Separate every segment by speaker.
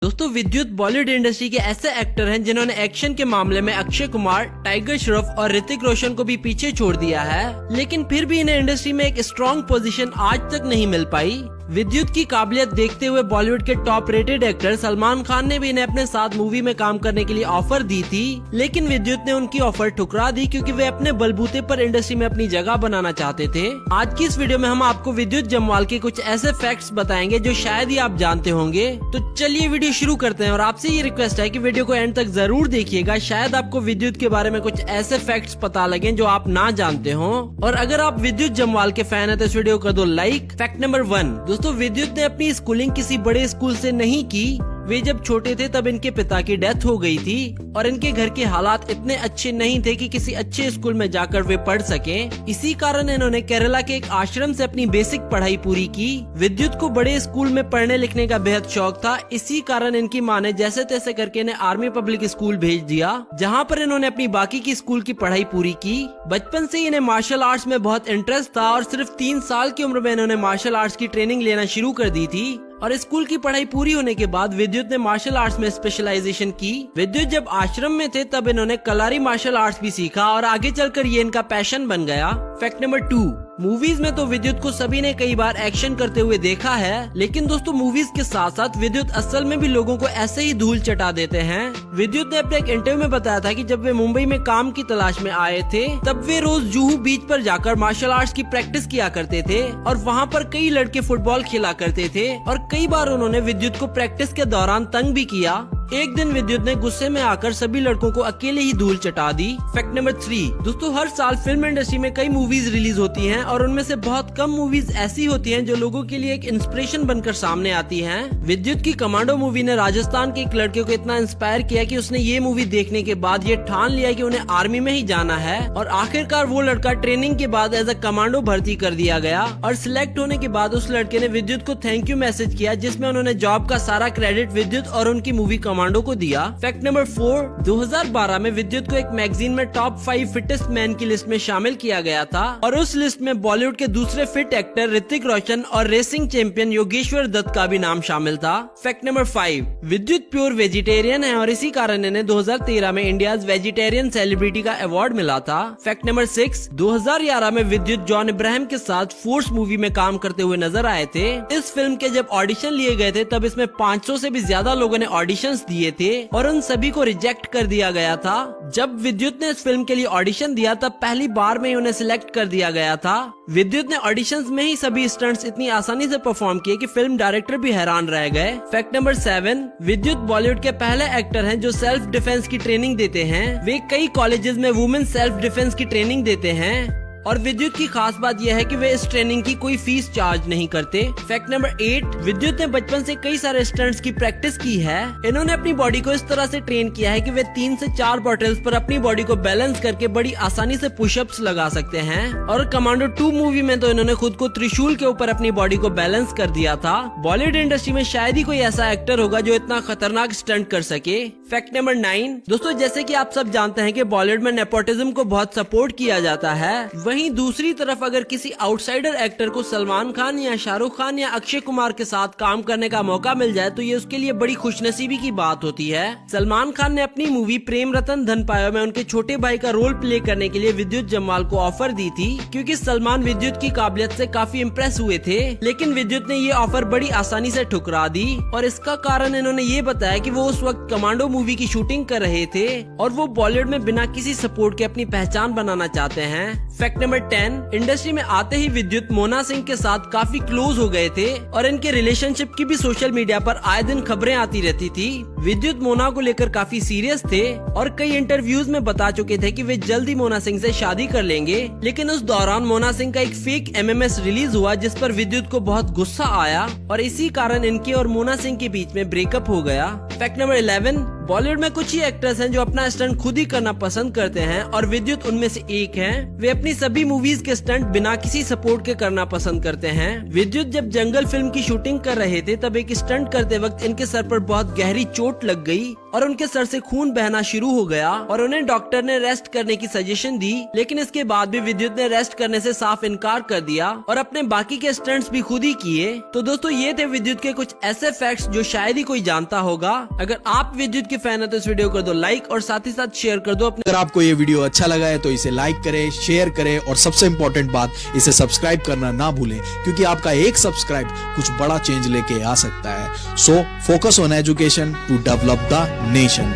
Speaker 1: दोस्तों विद्युत बॉलीवुड इंडस्ट्री के ऐसे एक्टर हैं जिन्होंने एक्शन के मामले में अक्षय कुमार, टाइगर श्रॉफ और ऋतिक रोशन को भी पीछे छोड़ दिया है, लेकिन फिर भी इन्हें इंडस्ट्री में एक स्ट्रॉन्ग पोजीशन आज तक नहीं मिल पाई। विद्युत की काबिलियत देखते हुए बॉलीवुड के top rated actor Salman Khan ने भी इन्हें अपने साथ मूवी में काम करने के लिए ऑफर दी थी, लेकिन विद्युत ने उनकी ऑफर ठुकरा दी क्योंकि वे अपने बलबूते पर इंडस्ट्री में अपनी जगह बनाना चाहते थे। आज की इस वीडियो में हम आपको विद्युत जम्वाल के कुछ ऐसे फैक्ट्स बताएंगे जो शायद ही आप जानते होंगे। तो चलिए वीडियो शुरू करते हैं और आपसे ये रिक्वेस्ट है कि वीडियो को एंड तक जरूर देखिएगा, शायद आपको विद्युत के बारे में कुछ ऐसे फैक्ट्स पता लगे जो आप ना जानते हो। और अगर आप विद्युत जम्वाल के फैन है तो इस वीडियो को कर दो लाइक। फैक्ट नंबर 1, दोस्तों विद्युत ने अपनी स्कूलिंग किसी बड़े स्कूल से नहीं की। वे जब छोटे थे तब इनके पिता की डेथ हो गई थी और इनके घर के हालात इतने अच्छे नहीं थे कि किसी अच्छे स्कूल में जाकर वे पढ़ सकें। इसी कारण इन्होंने केरला के एक आश्रम से अपनी बेसिक पढ़ाई पूरी की। विद्युत को बड़े स्कूल में पढ़ने लिखने का बेहद शौक था, इसी कारण इनकी माँ ने जैसे तैसे करके इन्हें आर्मी पब्लिक स्कूल भेज दिया, जहाँ पर इन्होंने अपनी बाकी की स्कूल की पढ़ाई पूरी की। बचपन से इन्हें मार्शल आर्ट्स में बहुत इंटरेस्ट था और सिर्फ 3 साल की उम्र में इन्होंने मार्शल आर्ट्स की ट्रेनिंग लेना शुरू कर दी थी। और स्कूल की पढ़ाई पूरी होने के बाद विद्युत ने मार्शल आर्ट्स में स्पेशलाइजेशन की। विद्युत जब आश्रम में थे तब इन्होंने कलारी मार्शल आर्ट्स भी सीखा और आगे चलकर ये इनका पैशन बन गया। फैक्ट नंबर 2, मूवीज में तो विद्युत को सभी ने कई बार एक्शन करते हुए देखा है, लेकिन दोस्तों मूवीज के साथ साथ विद्युत असल में भी लोगों को ऐसे ही धूल चटा देते हैं। विद्युत ने अपने एक इंटरव्यू में बताया था कि जब वे मुंबई में काम की तलाश में आए थे तब वे रोज जुहू बीच पर जाकर मार्शल आर्ट्स की प्रैक्टिस किया करते थे और वहाँ पर कई लड़के फुटबॉल खेला करते थे और कई बार उन्होंने विद्युत को प्रैक्टिस के दौरान तंग भी किया। एक दिन विद्युत ने गुस्से में आकर सभी लड़कों को अकेले ही धूल चटा दी। फैक्ट नंबर 3, दोस्तों हर साल फिल्म इंडस्ट्री में कई मूवीज रिलीज होती हैं और उनमें से बहुत कम मूवीज ऐसी होती हैं जो लोगों के लिए एक इंस्पिरेशन बनकर सामने आती हैं। विद्युत की कमांडो मूवी ने राजस्थान के एक लड़के को इतना इंस्पायर किया कि उसने ये मूवी देखने के बाद ये ठान लिया कि उन्हें आर्मी में ही जाना है और आखिरकार वो लड़का ट्रेनिंग के बाद एज अ कमांडो भर्ती कर दिया गया और सिलेक्ट होने के बाद उस लड़के ने विद्युत को थैंक यू मैसेज किया, जिसमें उन्होंने जॉब का सारा क्रेडिट विद्युत और उनकी मूवी कमांडो को दिया। फैक्ट नंबर 4, 2012 में विद्युत को एक मैगजीन में टॉप 5 फिटेस्ट मैन की लिस्ट में शामिल किया गया था और उस लिस्ट में बॉलीवुड के दूसरे फिट एक्टर ऋतिक रोशन और रेसिंग चैंपियन योगेश्वर दत्त का भी नाम शामिल था। फैक्ट नंबर 5, विद्युत प्योर वेजिटेरियन है और इसी कारण इन्हें 2013 में इंडियाज वेजिटेरियन सेलिब्रिटी का अवार्ड मिला था। फैक्ट नंबर 6, 2011 में विद्युत जॉन इब्राहिम के साथ फोर्स मूवी में काम करते हुए नजर आए थे। इस फिल्म के जब ऑडिशन लिए गए थे तब इसमें 500 से भी ज्यादा लोगों ने ऑडिशंस दिए थे और उन सभी को रिजेक्ट कर दिया गया था। जब विद्युत ने इस फिल्म के लिए ऑडिशन दिया तब पहली बार में ही उन्हें सिलेक्ट कर दिया गया था। विद्युत ने ऑडिशंस में ही सभी स्टंट्स इतनी आसानी से परफॉर्म किए कि फिल्म डायरेक्टर भी हैरान रह गए। फैक्ट नंबर 7, विद्युत बॉलीवुड के पहले एक्टर हैं जो सेल्फ डिफेंस की ट्रेनिंग देते हैं। वे कई कॉलेजेस में वुमेन सेल्फ डिफेंस की ट्रेनिंग देते हैं और विद्युत की खास बात यह है कि वे इस ट्रेनिंग की कोई फीस चार्ज नहीं करते। फैक्ट नंबर 8, विद्युत ने बचपन से कई सारे स्टंट्स की प्रैक्टिस की है। इन्होंने अपनी बॉडी को इस तरह से ट्रेन किया है कि वे 3 से 4 बॉटल्स पर अपनी बॉडी को बैलेंस करके बड़ी आसानी से पुशअप्स लगा सकते हैं और कमांडो 2 मूवी में तो इन्होंने खुद को त्रिशूल के ऊपर अपनी बॉडी को बैलेंस कर दिया था। बॉलीवुड इंडस्ट्री में शायद ही कोई ऐसा एक्टर होगा जो इतना खतरनाक स्टंट कर सके। फैक्ट नंबर 9, दोस्तों जैसे कि आप सब जानते हैं कि बॉलीवुड में नेपोटिज्म को बहुत सपोर्ट किया जाता है, वहीं दूसरी तरफ अगर किसी आउटसाइडर एक्टर को सलमान खान या शाहरुख खान या अक्षय कुमार के साथ काम करने का मौका मिल जाए तो ये उसके लिए बड़ी खुशनसीबी की बात होती है। सलमान खान ने अपनी मूवी प्रेम रतन धन पायो में उनके छोटे भाई का रोल प्ले करने के लिए विद्युत जम्वाल को ऑफर दी थी क्योंकि सलमान विद्युत की काबिलियत से काफी इम्प्रेस हुए थे, लेकिन विद्युत ने ये ऑफर बड़ी आसानी से ठुकरा दी और इसका कारण इन्होंने ये बताया कि वो उस वक्त कमांडो मूवी की शूटिंग कर रहे थे और वो बॉलीवुड में बिना किसी सपोर्ट के अपनी पहचान बनाना चाहते हैं। फैक्ट नंबर 10, इंडस्ट्री में आते ही विद्युत मोना सिंह के साथ काफी क्लोज हो गए थे और इनके रिलेशनशिप की भी सोशल मीडिया पर आए दिन खबरें आती रहती थी। विद्युत मोना को लेकर काफी सीरियस थे और कई इंटरव्यूज में बता चुके थे कि वे जल्दी मोना सिंह से शादी कर लेंगे, लेकिन उस दौरान मोना सिंह का एक फेक MMS रिलीज हुआ जिस पर विद्युत को बहुत गुस्सा आया और इसी कारण इनके और मोना सिंह के बीच में ब्रेकअप हो गया। फैक्ट नंबर 11, बॉलीवुड में कुछ ही एक्टर्स हैं जो अपना स्टंट खुद ही करना पसंद करते हैं और विद्युत उनमें से एक हैं। वे अपनी अपनी सभी मूवीज के स्टंट बिना किसी सपोर्ट के करना पसंद करते हैं। विद्युत जब जंगल फिल्म की शूटिंग कर रहे थे तब एक स्टंट करते वक्त इनके सर पर बहुत गहरी चोट लग गई और उनके सर से खून बहना शुरू हो गया और उन्हें डॉक्टर ने रेस्ट करने की सजेशन दी, लेकिन इसके बाद भी विद्युत ने रेस्ट करने से साफ इनकार कर दिया और अपने बाकी के स्टंट्स भी खुद ही किए। तो दोस्तों ये थे विद्युत के कुछ ऐसे फैक्ट्स जो शायद ही कोई जानता होगा। अगर आप विद्युत के फैन है तो इस वीडियो कर दो लाइक और साथ ही साथ शेयर कर दो अपने।
Speaker 2: अगर आपको ये वीडियो अच्छा लगा है तो इसे लाइक करें, शेयर करें और सबसे इंपॉर्टेंट बात, इसे सब्सक्राइब करना ना भूलें, क्योंकि आपका एक सब्सक्राइब कुछ बड़ा चेंज लेके आ सकता है। So focus on education to develop the nation.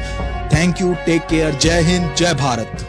Speaker 2: Thank you, take care, जय हिंद, जय भारत।